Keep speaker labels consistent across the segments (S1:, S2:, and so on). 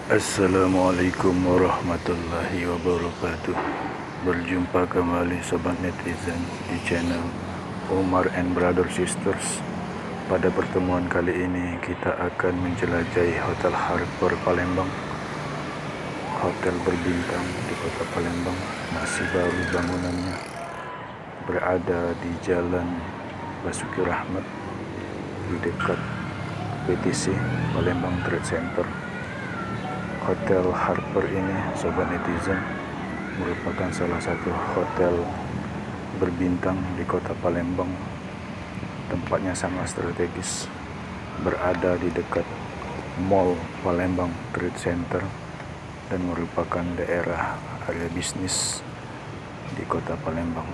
S1: Assalamualaikum warahmatullahi wabarakatuh. Berjumpa kembali sobat netizen di channel Umar and Brother Sisters. Pada pertemuan kali ini kita akan menjelajahi Hotel Harper Palembang. Hotel berbintang di kota Palembang, masih baru bangunannya, berada di Jalan Basuki Rahmat di dekat PTC Palembang Trade Center. Hotel Harper ini, sobat netizen, merupakan salah satu hotel berbintang di kota Palembang. Tempatnya sangat strategis, berada di dekat Mall Palembang Trade Center dan merupakan daerah area bisnis di kota Palembang.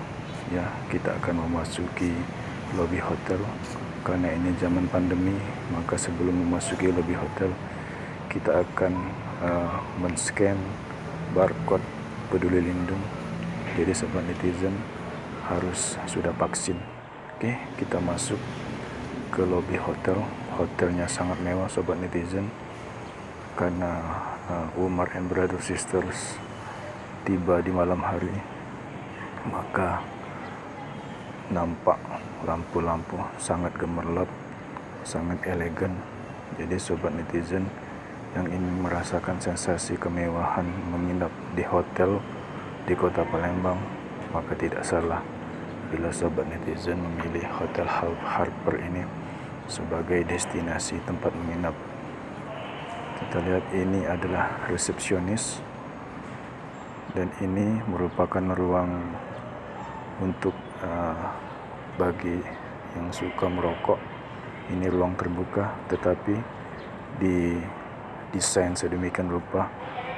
S1: Ya, kita akan memasuki lobi hotel. Karena ini zaman pandemi, maka sebelum memasuki lobi hotel, kita akan men-scan barcode peduli lindung. Jadi sobat netizen harus sudah vaksin. Oke, kita masuk ke lobi hotel. Hotelnya sangat mewah sobat netizen, karena Umar and Brother Sisters tiba di malam hari, maka nampak lampu-lampu sangat gemerlap, sangat elegan. Jadi sobat netizen yang ingin merasakan sensasi kemewahan menginap di hotel di kota Palembang, maka tidak salah bila sobat netizen memilih Hotel Harper ini sebagai destinasi tempat menginap. Kita lihat ini adalah resepsionis, dan ini merupakan ruang untuk bagi yang suka merokok. Ini ruang terbuka, tetapi di desain sedemikian rupa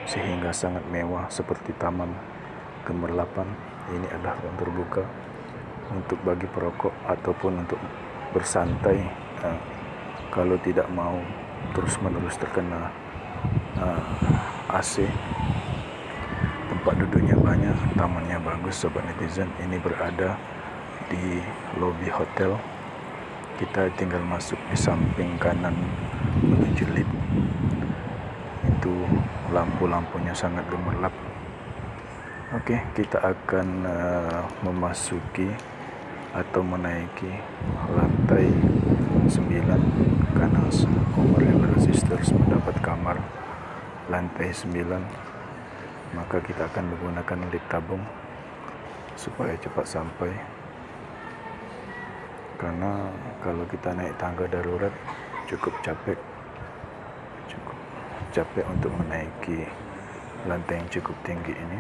S1: sehingga sangat mewah seperti taman gemerlapan. Ini adalah ruang terbuka untuk bagi perokok ataupun untuk bersantai kalau tidak mau terus-menerus terkena AC. Tempat duduknya banyak, tamannya bagus sobat netizen. Ini berada di lobi hotel. Kita tinggal masuk di samping kanan menuju lift. Itu lampu-lampunya sangat gemerlap. Oke, kita akan memasuki atau menaiki lantai 9 karena Umar and Brother Sisters mendapat kamar lantai 9, maka kita akan menggunakan lift tabung supaya cepat sampai. Karena kalau kita naik tangga darurat cukup capek untuk menaiki lantai yang cukup tinggi ini.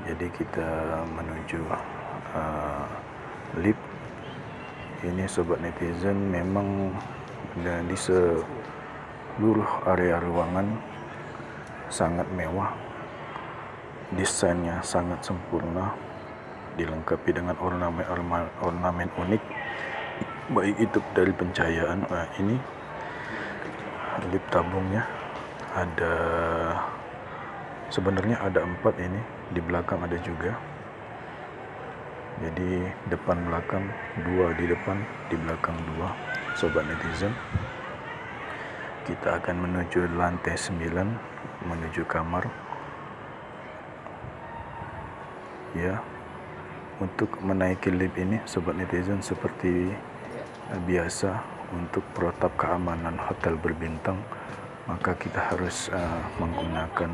S1: Jadi kita menuju lift. Ini sobat netizen memang di seluruh area ruangan sangat mewah, desainnya sangat sempurna, dilengkapi dengan ornamen unik, baik itu dari pencahayaan. Ini lift tabungnya sebenarnya ada 4 ini, di belakang ada juga. Jadi depan belakang 2, di depan di belakang 2 sobat netizen. Kita akan menuju lantai 9 menuju kamar. Ya, untuk menaiki lift ini sobat netizen seperti biasa, untuk protap keamanan hotel berbintang, maka kita harus menggunakan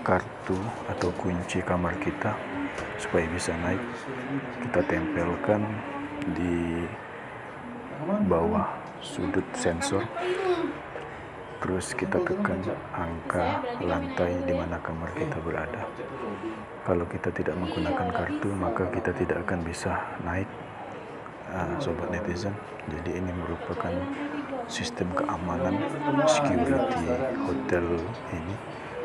S1: kartu atau kunci kamar kita supaya bisa naik. Kita tempelkan di bawah sudut sensor, terus kita tekan angka lantai di mana kamar kita berada. Kalau kita tidak menggunakan kartu, maka kita tidak akan bisa naik, sobat netizen. Jadi ini merupakan sistem keamanan security hotel ini,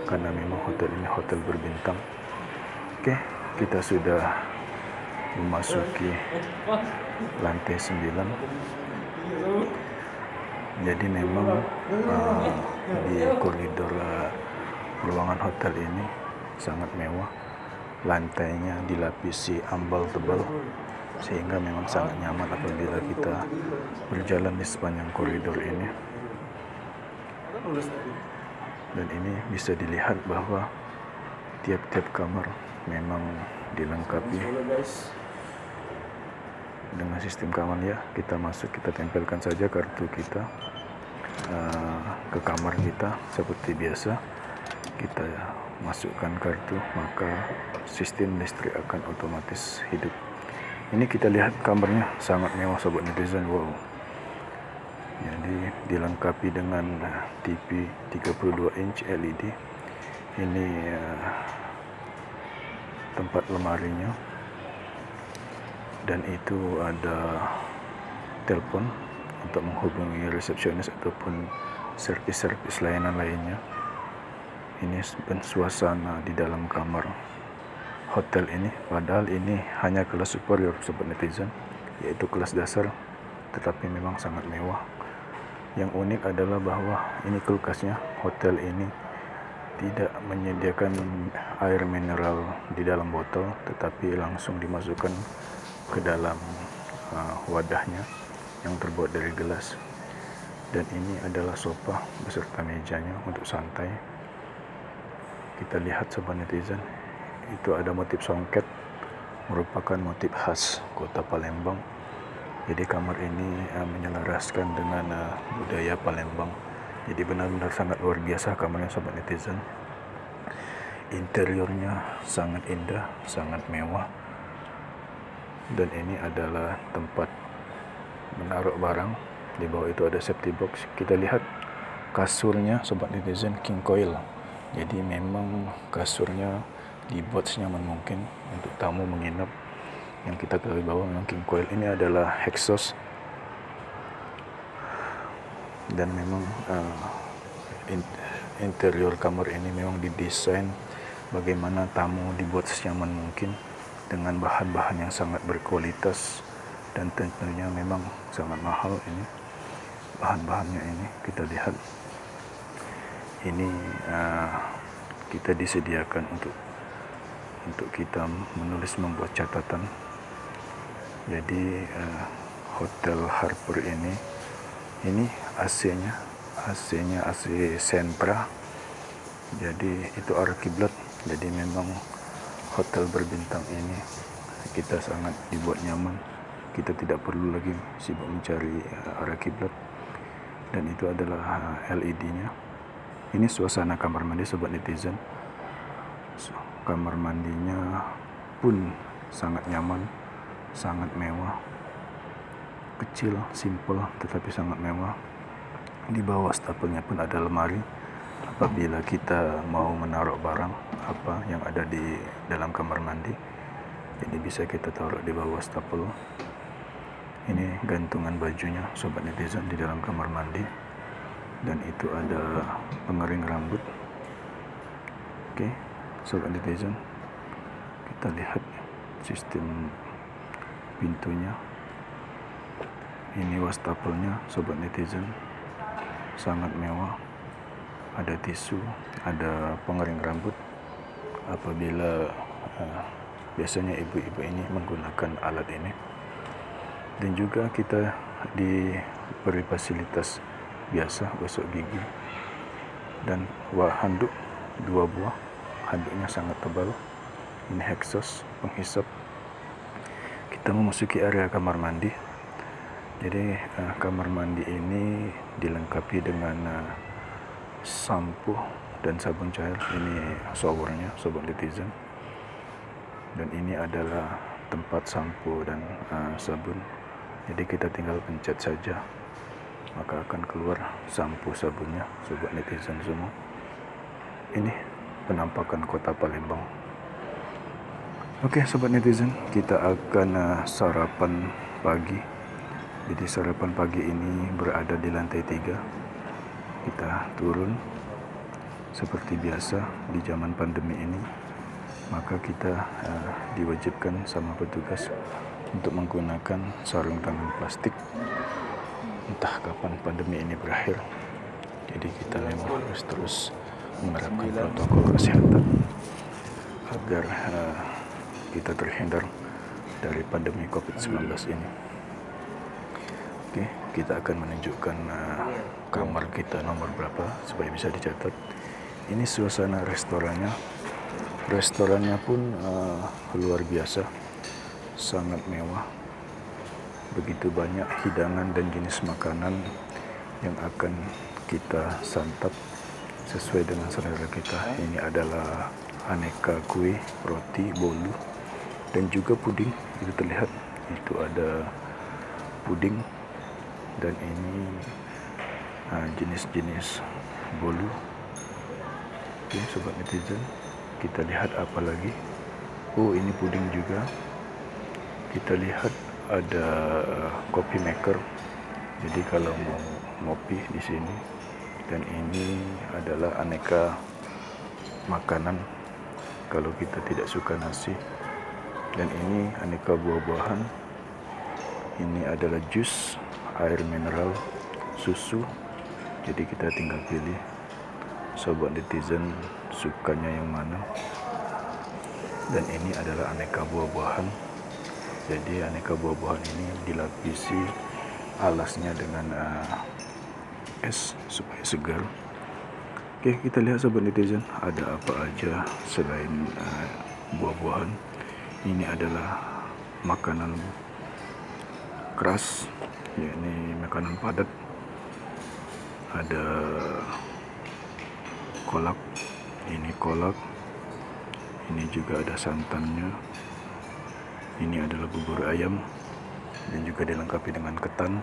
S1: karena memang hotel ini hotel berbintang. Oke, kita sudah memasuki lantai 9. Jadi memang di koridor ruangan hotel ini sangat mewah. Lantainya dilapisi ambal tebal sehingga memang sangat nyaman apabila kita berjalan di sepanjang koridor ini. Dan ini bisa dilihat bahwa tiap-tiap kamar memang dilengkapi dengan sistem keamanan. Ya, kita masuk, kita tempelkan saja kartu kita ke kamar kita seperti biasa. Kita masukkan kartu, maka sistem listrik akan otomatis hidup. Ini kita lihat kamarnya sangat mewah sobat netizen. Wow. Jadi dilengkapi dengan TV 32 inch LED. Ini tempat lemarinya, dan itu ada telepon untuk menghubungi resepsionis ataupun servis-servis layanan lainnya. Ini suasana di dalam kamar hotel ini, padahal ini hanya kelas superior sobat netizen, yaitu kelas dasar, tetapi memang sangat mewah. Yang unik adalah bahwa ini kulkasnya. Hotel ini tidak menyediakan air mineral di dalam botol, tetapi langsung dimasukkan ke dalam wadahnya yang terbuat dari gelas. Dan ini adalah sofa beserta mejanya untuk santai. Kita lihat sobat netizen, itu ada motif songket, merupakan motif khas kota Palembang. Jadi kamar ini menyelaraskan dengan budaya Palembang. Jadi benar-benar sangat luar biasa kamarnya sobat netizen. Interiornya sangat indah, sangat mewah. Dan ini adalah tempat menaruh barang. Di bawah itu ada safety box. Kita lihat kasurnya sobat netizen, king coil. Jadi memang kasurnya dibuat senyaman mungkin untuk tamu menginap. Yang kita ketahui bahwa memang king coil ini adalah Hexos, dan memang interior kamar ini memang didesain bagaimana tamu dibuat senyaman mungkin dengan bahan-bahan yang sangat berkualitas, dan tentunya memang sangat mahal ini bahan-bahannya. Ini kita lihat, ini kita disediakan untuk kita menulis, membuat catatan. Jadi Hotel Harper ini AC-nya AC Sentra. Jadi itu arah kiblat. Jadi memang hotel berbintang ini kita sangat dibuat nyaman. Kita tidak perlu lagi sibuk mencari arah kiblat. Dan itu adalah LED-nya. Ini suasana kamar mandi sobat netizen. Kamar mandinya pun sangat nyaman, sangat mewah, kecil, simple, tetapi sangat mewah. Di bawah stapelnya pun ada lemari apabila kita mau menaruh barang apa yang ada di dalam kamar mandi. Jadi bisa kita taruh di bawah stapel. Ini gantungan bajunya sobat netizen di dalam kamar mandi. Dan itu ada pengering rambut. Oke, sobat netizen, kita lihat sistem pintunya. Ini wastafelnya sobat netizen, sangat mewah. Ada tisu, ada pengering rambut apabila biasanya ibu-ibu ini menggunakan alat ini. Dan juga kita diberi fasilitas biasa gosok gigi dan handuk 2 buah. Handuknya sangat tebal. Ini Hexos penghisap. Kita memasuki area kamar mandi. Jadi kamar mandi ini dilengkapi dengan sampo dan sabun cair. Ini showernya sobat netizen. Dan ini adalah tempat sampo dan sabun. Jadi kita tinggal pencet saja, maka akan keluar sampo sabunnya sobat netizen semua. Ini penampakan kota Palembang. Oke sobat netizen, kita akan sarapan pagi. Jadi sarapan pagi ini berada di lantai 3. Kita turun seperti biasa di zaman pandemi ini. Maka kita diwajibkan sama petugas untuk menggunakan sarung tangan plastik. Entah kapan pandemi ini berakhir. Jadi kita memang harus terus menerapkan protokol kesehatan agar kita terhindar dari pandemi COVID-19 ini. Oke. kita akan menunjukkan kamar kita nomor berapa supaya bisa dicatat. Ini suasana restorannya. Restorannya pun luar biasa, sangat mewah. Begitu banyak hidangan dan jenis makanan yang akan kita santap sesuai dengan selera kita. Ini adalah aneka kue, roti, bolu, dan juga puding. Itu terlihat, itu ada puding, dan ini jenis-jenis bolu. Oke, sobat netizen, kita lihat apa lagi. Oh, ini puding juga. Kita lihat ada coffee maker. Jadi kalau mau ngopi di sini. Dan ini adalah aneka makanan kalau kita tidak suka nasi. Dan ini aneka buah-buahan. Ini adalah jus, air mineral, susu. Jadi kita tinggal pilih, sobat netizen, sukanya yang mana. Dan ini adalah aneka buah-buahan. Jadi aneka buah-buahan ini dilapisi alasnya dengan es supaya segar. Oke, kita lihat sobat netizen, ada apa aja selain buah-buahan. Ini adalah makanan keras, yakni makanan padat. Ada kolak, ini kolak. Ini juga ada santannya. Ini adalah bubur ayam dan juga dilengkapi dengan ketan.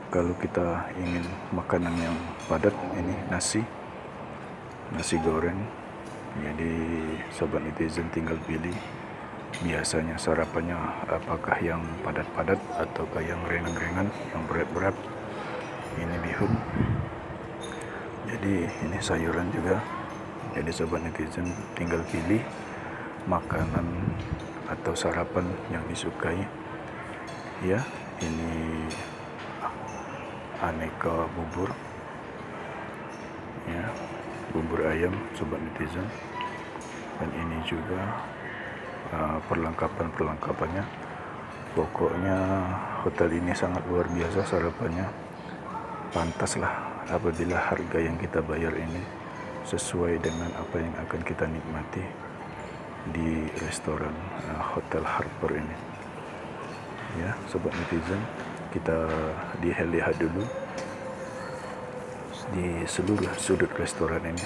S1: Kalau kita ingin makanan yang padat, ini nasi goreng. Jadi sobat netizen tinggal pilih. Biasanya sarapannya apakah yang padat-padat ataukah yang ringan-ringan, yang berat-berat. Ini bihun. Jadi ini sayuran juga. Jadi sobat netizen tinggal pilih makanan atau sarapan yang disukai. Ya, ini aneka bubur. Ya, bubur ayam sobat netizen. Dan ini juga perlengkapannya. Pokoknya hotel ini sangat luar biasa sarapannya. Pantaslah apabila harga yang kita bayar ini sesuai dengan apa yang akan kita nikmati di restoran Hotel Harper ini. Ya, sobat netizen, kita lihat dulu di seluruh sudut restoran ini.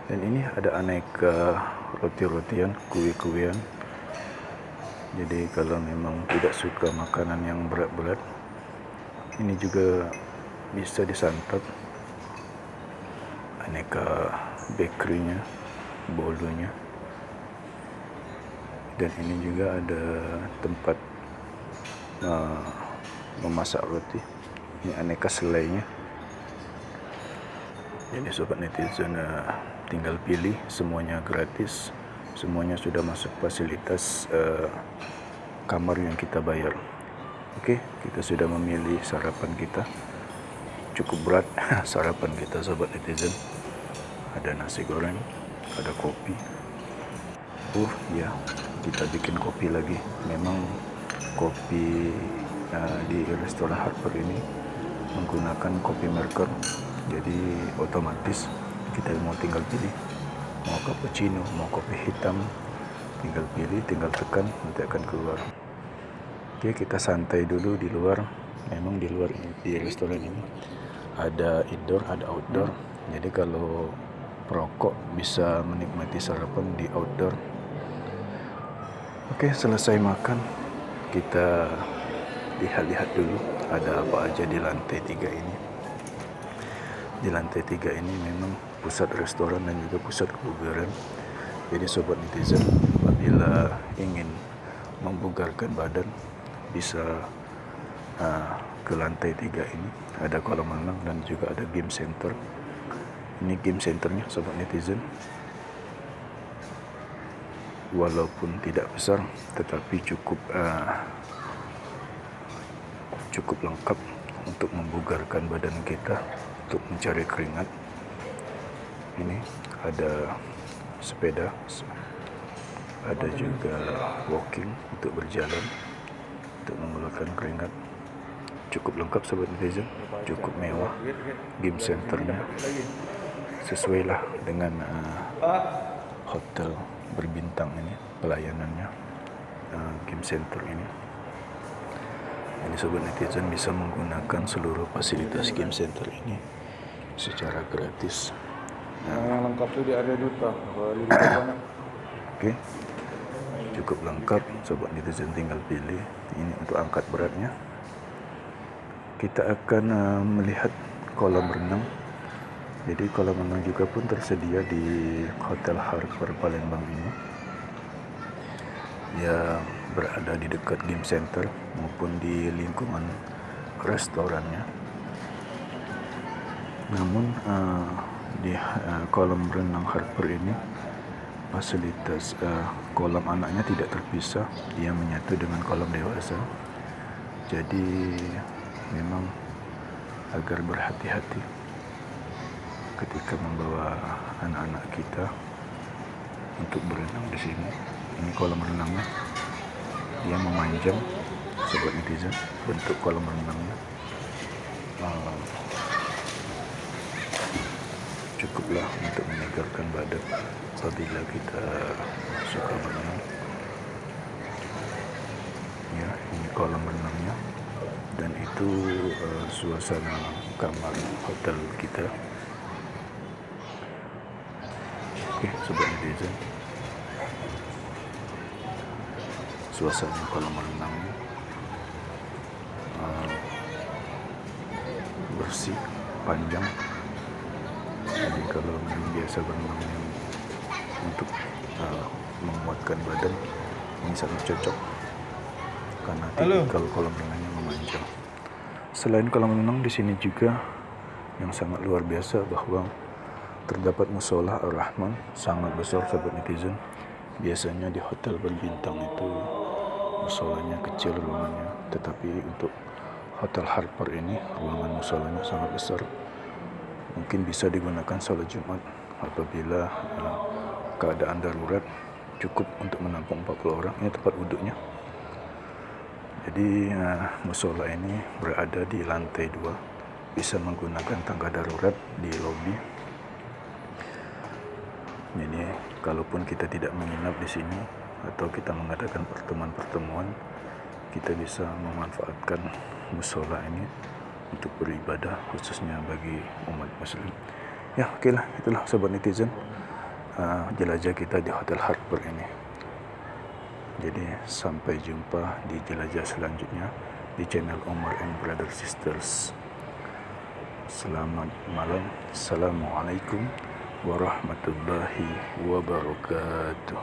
S1: Dan ini ada aneka roti-rotian, kue-kuean. Jadi kalau memang tidak suka makanan yang berat-berat, ini juga bisa disantap. Aneka bakerynya, bolunya. Dan ini juga ada tempat memasak roti. Ini aneka selainya. Jadi sobat netizen tinggal pilih, semuanya gratis. Semuanya sudah masuk fasilitas kamar yang kita bayar. Oke, kita sudah memilih sarapan kita. Cukup berat sarapan kita sobat netizen. Ada nasi goreng, ada kopi. Ya, kita bikin kopi lagi. Memang kopi di restoran Harper ini menggunakan kopi maker. Jadi otomatis kita mau tinggal pilih, mau cappuccino, mau kopi hitam, tinggal pilih, tinggal tekan, nanti akan keluar. Oke, kita santai dulu di luar. Memang di luar di restoran ini ada indoor, ada outdoor. Jadi kalau perokok bisa menikmati sarapan di outdoor. Oke, selesai makan, kita lihat-lihat dulu ada apa aja di lantai 3 ini. Di lantai 3 ini memang pusat restoran dan juga pusat kebugaran. Jadi sobat netizen, apabila ingin membugarkan badan, bisa ke lantai 3 ini. Ada kolam renang dan juga ada game center. Ini game centernya sobat netizen. Walaupun tidak besar, tetapi cukup lengkap untuk membugarkan badan kita, untuk mencari keringat. Ini ada sepeda, ada juga walking untuk berjalan, untuk mengeluarkan keringat. cukup lengkap sobat netizen, cukup mewah. Game centernya sesuai lah dengan hotel berbintang ini pelayanannya. Game center ini, jadi sobat netizen bisa menggunakan seluruh fasilitas game center ini secara gratis.
S2: Yang lengkap itu di area duta, lebih banyak.
S1: Oke, cukup lengkap sobat netizen, tinggal pilih. Ini untuk angkat beratnya. Kita akan melihat kolam renang. Jadi kolam renang juga pun tersedia di Hotel Harper Palembang ini. Ya, berada di dekat game center maupun di lingkungan restorannya. Namun di kolam renang Harper ini fasilitas kolam anaknya tidak terpisah, dia menyatu dengan kolam dewasa. Jadi memang agar berhati-hati ketika membawa anak-anak kita untuk berenang di sini. Ini kolam renangnya, dia memanjang sobat netizen, bentuk kolam renangnya cukuplah untuk menyegarkan badan apabila kita suka berenang. Ya, ini kolam renangnya, dan itu suasana kamar hotel kita. Oke sobat netizen, suasana kolam renangnya bersih, panjang. Jadi kalau memang biasa berenang untuk menguatkan badan, ini sangat cocok karena tipikal kolam renangnya memanjang. Selain kolam renang, di sini juga yang sangat luar biasa bahwa terdapat musola Ar-Rahman, sangat besar sobat netizen. Biasanya di hotel berbintang itu musolanya kecil ruangannya, tetapi untuk Hotel Harper ini ruangan musolanya sangat besar. Mungkin bisa digunakan sholat Jumat apabila keadaan darurat, cukup untuk menampung 40 orang. Ini tempat duduknya. Jadi musola ini berada di lantai 2, bisa menggunakan tangga darurat di lobi. Jadi kalaupun kita tidak menginap di sini atau kita mengadakan pertemuan-pertemuan, kita bisa memanfaatkan musola ini untuk beribadah, khususnya bagi umat muslim. Ya, oke lah, itulah sobat netizen jelajah kita di Hotel Harper ini. Jadi sampai jumpa di jelajah selanjutnya di channel Omar and Brother Sisters. Selamat malam. Assalamualaikum warahmatullahi wabarakatuh.